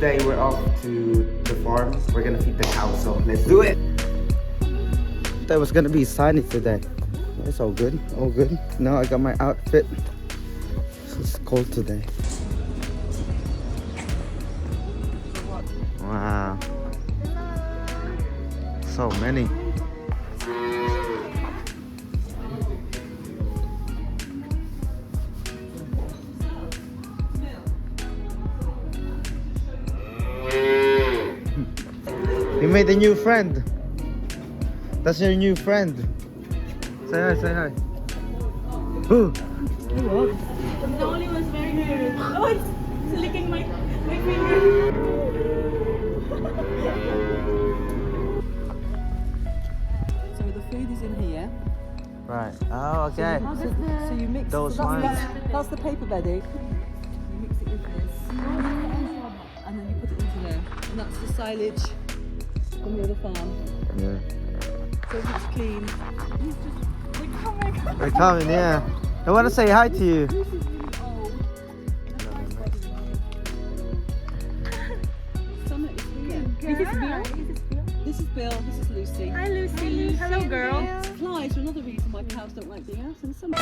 today we're off to the farm. We're gonna feed the cows, so let's do it. That was gonna be sunny today. It's all good, all good. Now I got my outfit. It's cold today. Wow. So many. You made a new friend. That's your new friend. Say hi, say hi. Ooh. The only one's very weird. Oh, it's licking my finger. So the food is in here. Right. Oh, okay. So you mix Those so ones. that's the paper bedding. You mix it with this. And then you put it into there. And that's the silage from the other farm. Yeah. So if it's clean. Oh my god. They're coming, yeah. I want to say hi to you. This is really old. Summer is here. This is Bill. This is Bill. This is Lucy. Hi Lucy. Hello girl. Flies are another reason why cows don't like the house in summer.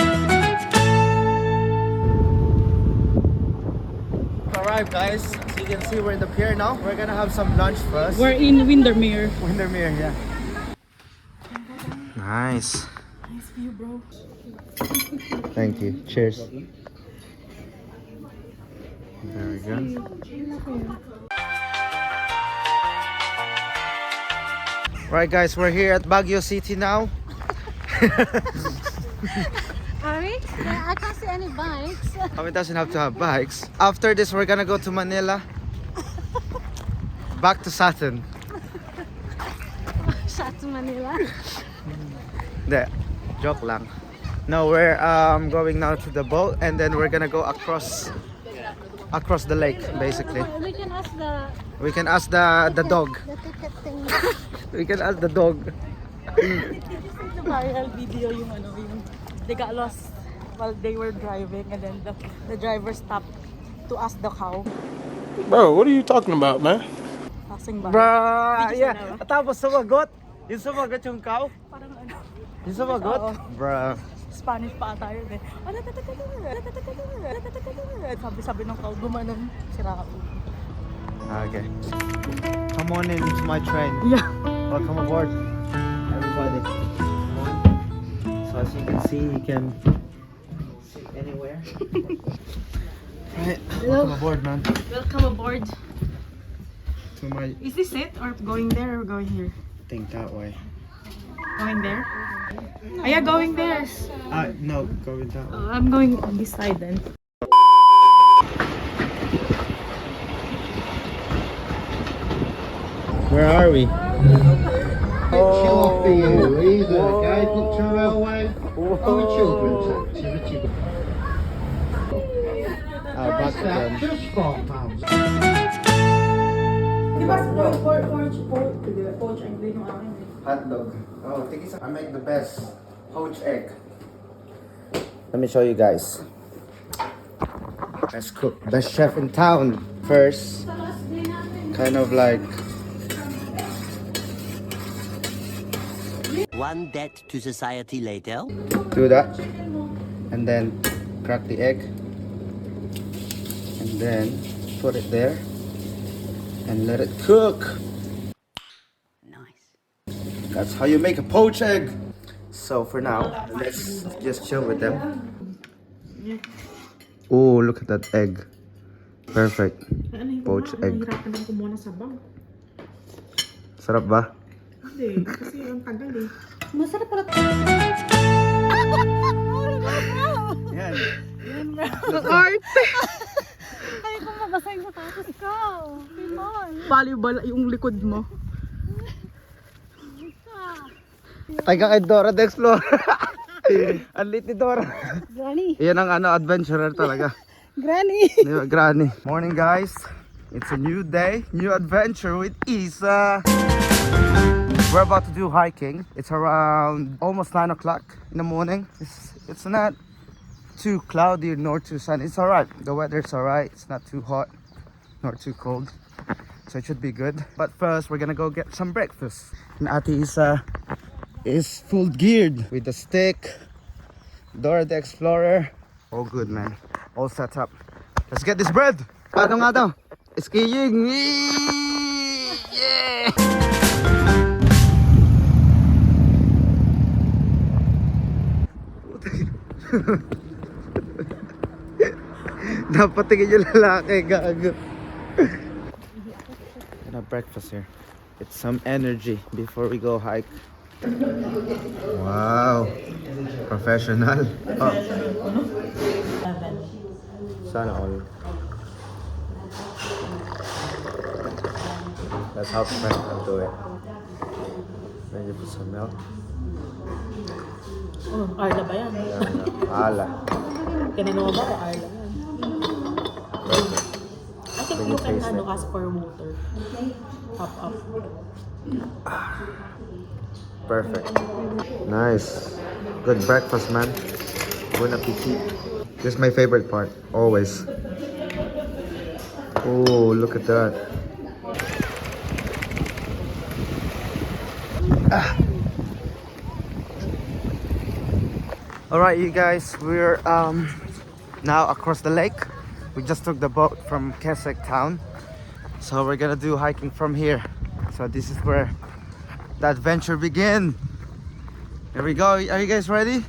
Alright guys, so you can see we're in the pier now. We're gonna have some lunch first. We're in Windermere. Windermere, yeah. Nice. Nice view, bro. Thank you. Cheers. There we go. Right guys, we're here at Baguio City now. Are we? I can't see any bikes. It doesn't have to have bikes. After this, we're gonna go to Manila. Back to Saturn. Shot to Manila. There, joke lang. No, we're going now to the boat, and then we're gonna go across the lake, basically. We can ask the dog. the ticket thing. We can ask the dog. The viral video yung they got lost while they were driving and then the driver stopped to ask the cow. Bro, what are you talking about, man? Passing by. Bruh, Video yeah. siya na. Tapos sumagot. Yung sumagot yung cow. Parang ano, Yung sumagot. Oo. Bruh. Spanish pa ata yun eh. Sabi ng cow, gumanon. Sira ako. Okay. Come on into my train. Yeah. Welcome aboard, everybody. Come on. So as you can see, you can sit anywhere. Right. Welcome aboard, man. Welcome aboard. To my Is this it or going there or going here? thing that way. Going there? Are you going there? No, going that way. I'm going on this side then. Where are we? Oh, for you, either guidebook to railway or children's activity. Back again. Just £4. Hot dog. Oh, I make the best poached egg. Let me show you guys. Best cook, best chef in town. First, kind of like One debt to society later. do that, and then crack the egg, and then put it there, and let it cook. Nice. That's how you make a poached egg. So for now, let's just chill with them. Oh, look at that egg. Perfect. Poached egg. Sarap ba? Masarap pala. Yan. Arte! Ay, kung mabasa yung sapatos ko. Pimon. Valuable yung likod mo. Taga kay Dora the Explorer. Ang lit ni Dora. Granny. Yan ang adventurer talaga. Granny. Granny. Morning guys. It's a new day, new adventure with Isa. We're about to do hiking. It's around almost 9 o'clock in the morning. It's not too cloudy nor too sunny. It's alright. The weather's alright. It's not too hot nor too cold. so it should be good. But first, we're gonna go get some breakfast. And Ate is full geared with the stick, Dora the Explorer. All good, man. All set up. Let's get this bread. Ano nga daw? Skiing. Yeah! Napatingin yung lalaki, gago. Gonna have breakfast here. Get some energy before we go hike. Wow. Professional. Oh. Sana all. That's how professional do it. Then you put some milk. Oh, Arla ba yan? Ala. Kinanawa ba o Arla yan? I think you can ask for water. Up. Perfect. Nice. Good breakfast, man. Bon appetit. This is my favorite part, always. Oh, look at that. Alright, you guys, we're now across the lake. We just took the boat from Keswick town, so we're gonna do hiking from here. So this is where the adventure begin. Here we go. Are you guys ready?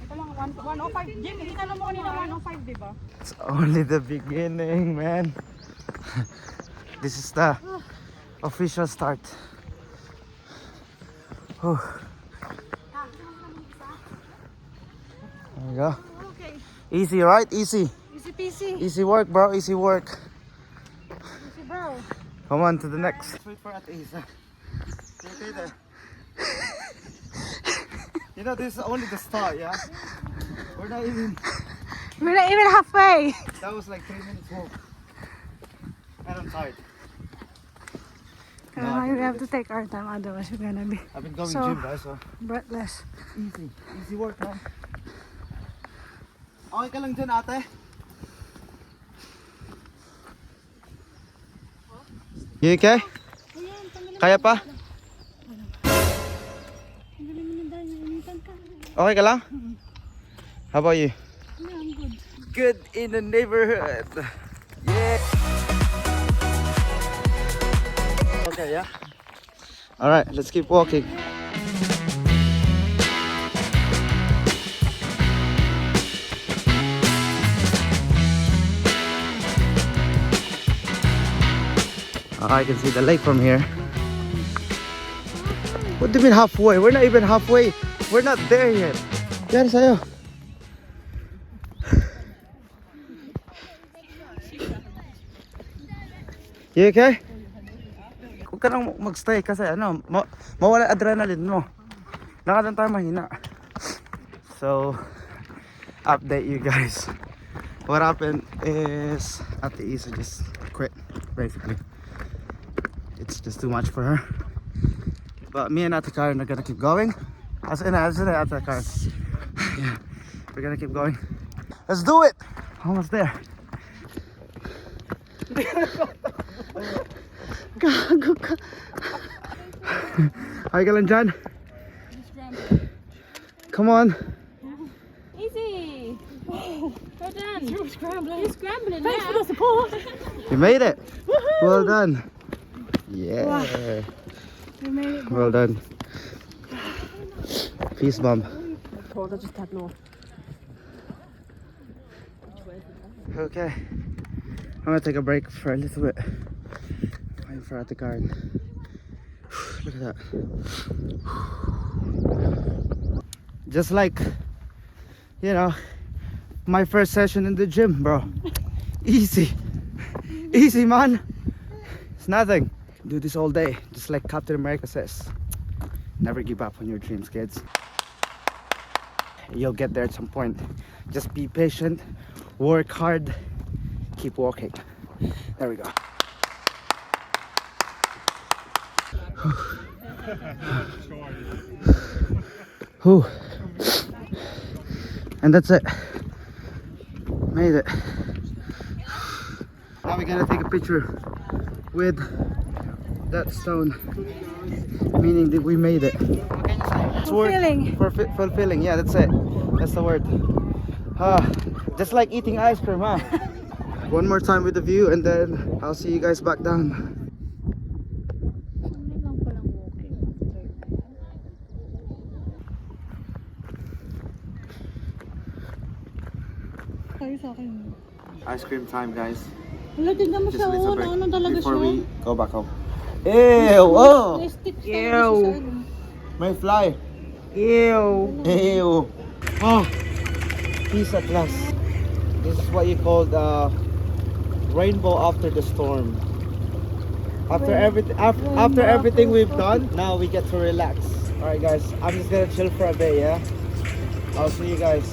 105. Jim, itanong mo kanina 105, di ba? It's only the beginning, man. This is the official start. Whew. There we go. Okay. Easy, right? Easy. Easy peasy. Easy work, bro. Easy work. Easy, bro. Come on to the next. Wait for Ate Isa. Okay there. You know, this is only the start, yeah? We're not even... We're not even halfway. That was like 3 minutes walk. And I'm tired. We have to take our time, otherwise we're gonna be I've been going So- gym, guys, so... breathless. Easy. Easy work, man. Okay ka lang dyan, ate? You okay? Kaya pa? Okay ka lang? How about you? Yeah, I'm good. Good in the neighborhood. Yeah. Okay, yeah. All right, let's keep walking. I can see the lake from here. What do you mean halfway? We're not even halfway. We're not there yet. Yan sa'yo. You okay? Huwag ka nang magstay kasi ano, mawala adrenaline mo. Nakalan tayo mahina. So, update you guys. What happened is Ate Isa just quit, basically. It's just too much for her. But me and Ate Karen are gonna keep going. As in Ate Karen. Yeah, we're gonna keep going. Let's do it! Almost there. Gago ka. Hi ka lang dyan. Come on. Easy. Well done. You're scrambling. You're scrambling. Thanks for the support. You made it. Well done. Yeah. You made it. Well done. Peace bomb. I just had no. Okay. I'm gonna take a break for a little bit. Waiting for Ate Karen. Look at that. Just like, you know, my first session in the gym, bro. Easy. Easy, man. It's nothing. Do this all day, just like Captain America says. Never give up on your dreams, kids. You'll get there at some point. Just be patient, work hard, keep walking. There we go. Whew. And that's it. Made it. Now we're gonna take a picture with that stone, meaning that we made it. Fulfilling. Fulfilling, yeah, that's it. That's the word. Just like eating ice cream, huh? One more time with the view and then I'll see you guys back down. Tayo sa akin. Ice cream time, guys. Wala, tignan mo Just siya. a little Oh, break ano talaga before siya. we go back home. Ew! Oh! May sticks talaga siya sa ano. May fly. Ew! Ew! Oh! Peace at last. This is what you call the rainbow after the storm. After everything we've done, now we get to relax. Alright guys, I'm just gonna chill for a bit, yeah? I'll see you guys.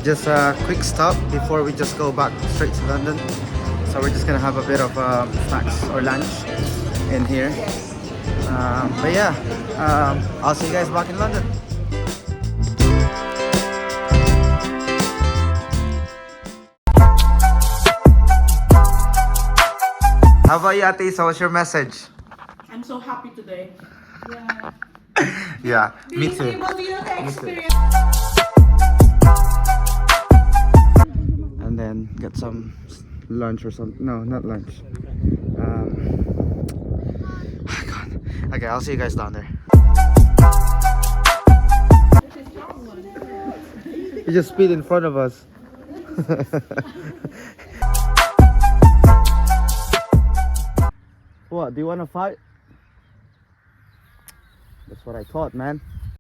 Just a quick stop before we just go back straight to London. So we're just gonna have a bit of snacks or lunch in here. But yeah, I'll see you guys back in London. How about you, Ate? So what's your message? I'm so happy today. Yeah, me too. Being able to experience. And then get some lunch or something. No, not lunch. God. Okay, I'll see you guys down there. You just speed in front of us. What? Do you want to fight? That's what I thought, man.